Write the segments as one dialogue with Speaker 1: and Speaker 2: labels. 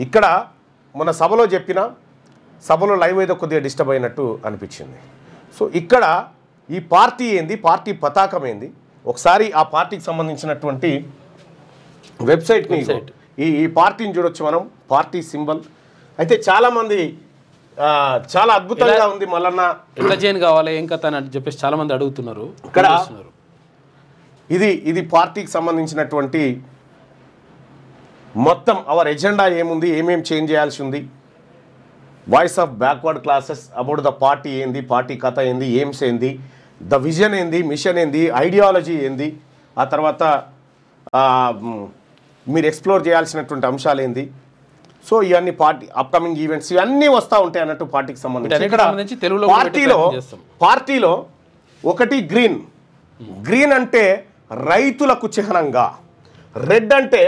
Speaker 1: ఇక్కడ మన సభలో చెప్పిన సభలో లైవ్ ఏదో కొద్దిగా డిస్టర్బ్ అయినట్టు అనిపించింది. సో ఇక్కడ ఈ పార్టీ ఏంది, పార్టీ పతాకం ఏంది, ఒకసారి ఆ పార్టీకి సంబంధించినటువంటి వెబ్సైట్ని ఈ పార్టీని చూడొచ్చు మనం. పార్టీ సింబల్ అయితే చాలామంది చాలా అద్భుతంగా ఉంది. మల్లన్న
Speaker 2: ఎట్లా చేయని కావాలి ఏం కథ అని చెప్పేసి చాలామంది అడుగుతున్నారు.
Speaker 1: ఇక్కడ ఇది పార్టీకి సంబంధించినటువంటి మొత్తం అవర్ ఎజెండా ఏముంది, ఏమేమి చేంజ్ చేయాల్సి ఉంది, voice of backward classes about the party ఏంది, పార్టీ కథ ఏంది, ఎయిమ్స్ ఏంది, ద విజన్ ఏంది, మిషన్ ఏంది, ఐడియాలజీ ఏంది, ఆ తర్వాత మీరు ఎక్స్ప్లోర్ చేయాల్సినటువంటి అంశాలు ఏంది. సో ఇవన్నీ పార్టీ అప్కమింగ్ ఈవెంట్స్ ఇవన్నీ వస్తూ ఉంటాయి అన్నట్టు పార్టీకి సంబంధించి. పార్టీలో ఒకటి గ్రీన్ అంటే రైతులకు చిహ్నంగా, రెడ్ అంటే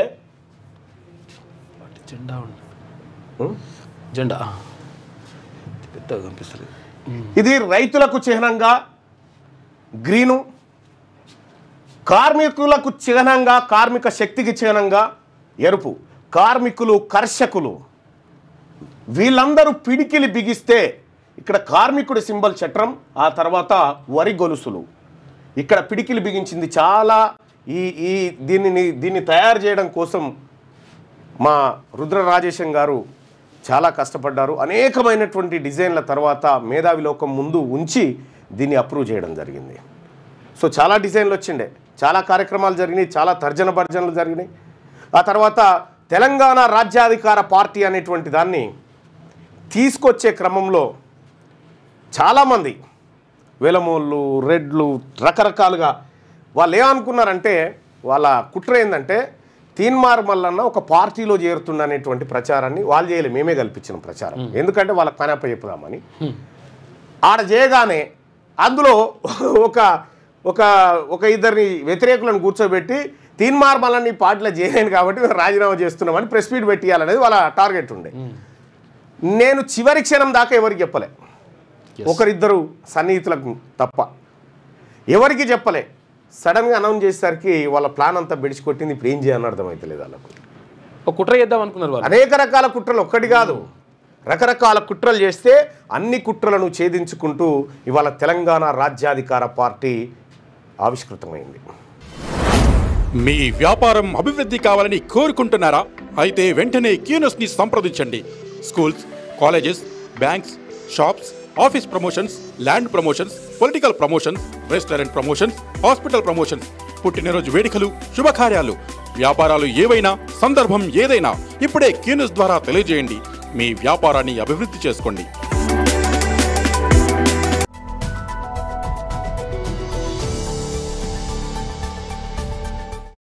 Speaker 2: జెండా పెద్దగా కనిపిస్తుంది.
Speaker 1: ఇది రైతులకు చిహ్నంగా గ్రీను, కార్మికులకు చిహ్నంగా, కార్మిక శక్తికి చిహ్నంగా ఎరుపు. కార్మికులు, కర్షకులు వీళ్ళందరూ పిడికిలి బిగిస్తే ఇక్కడ కార్మికుడి సింబల్ చట్రం, ఆ తర్వాత వరి గొలుసులు. ఇక్కడ పిడికిలి బిగించింది చాలా. దీన్ని తయారు చేయడం కోసం మా రుద్ర రాజేశం గారు చాలా కష్టపడ్డారు. అనేకమైనటువంటి డిజైన్ల తర్వాత మేధావి లోకం ముందు ఉంచి దీన్ని అప్రూవ్ చేయడం జరిగింది. సో చాలా డిజైన్లు వచ్చిండే, చాలా కార్యక్రమాలు జరిగినాయి, చాలా తర్జన భర్జనలు జరిగినాయి. ఆ తర్వాత తెలంగాణ రాజ్యాధికార పార్టీ అనేటువంటి దాన్ని తీసుకొచ్చే క్రమంలో చాలామంది వెలమోళ్ళు, రెడ్లు రకరకాలుగా వాళ్ళు ఏమనుకున్నారంటే, వాళ్ళ కుట్ర ఏంటంటే తీన్మార్ మల్లన్న ఒక పార్టీలో చేరుతుందనేటువంటి ప్రచారాన్ని వాళ్ళు చేయలేదు, మేమే కల్పించిన ప్రచారం. ఎందుకంటే వాళ్ళకి పని అప్ప చెప్పుదామని. ఆడ చేయగానే అందులో ఒక ఇద్దరిని వ్యతిరేకులను కూర్చోబెట్టి తీన్మార్ మల్లన్న ఈ పార్టీలో చేయలేను కాబట్టి మేము రాజీనామా చేస్తున్నామని ప్రెస్ మీట్ పెట్టియాలనేది వాళ్ళ టార్గెట్ ఉండే. నేను చివరి క్షణం దాకా ఎవరికి చెప్పలే, ఒకరిద్దరు సన్నిహితులకు తప్ప ఎవరికి చెప్పలే. సడన్గా అనౌన్స్ చేసేసరికి వాళ్ళ ప్లాన్ అంతా బెడిచికొట్టింది. ఇప్పుడు ఏం చేయాలని అర్థమవుతలేదు వాళ్ళకు.
Speaker 2: ఒక కుట్ర చేద్దాం అనుకున్నారు.
Speaker 1: అనేక రకాల కుట్రలు, ఒక్కటి కాదు రకరకాల కుట్రలు చేస్తే అన్ని కుట్రలను ఛేదించుకుంటూ ఇవాళ తెలంగాణ రాజ్యాధికార పార్టీ ఆవిష్కృతమైంది.
Speaker 3: మీ వ్యాపారం అభివృద్ధి కావాలని కోరుకుంటున్నారా? అయితే వెంటనే క్యూనస్ని సంప్రదించండి. Schools, colleges, banks, shops, office promotions, land promotions, political promotions, restaurant promotions, hospital promotions, పుట్టినరోజు వేడుకలు, శుభకార్యాలు, వ్యాపారాలు ఏవైనా, సందర్భం ఏదైనా ఇప్పుడే క్యూనస్ ద్వారా తెలియజేయండి. మీ వ్యాపారాన్ని అభివృద్ధి చేసుకోండి.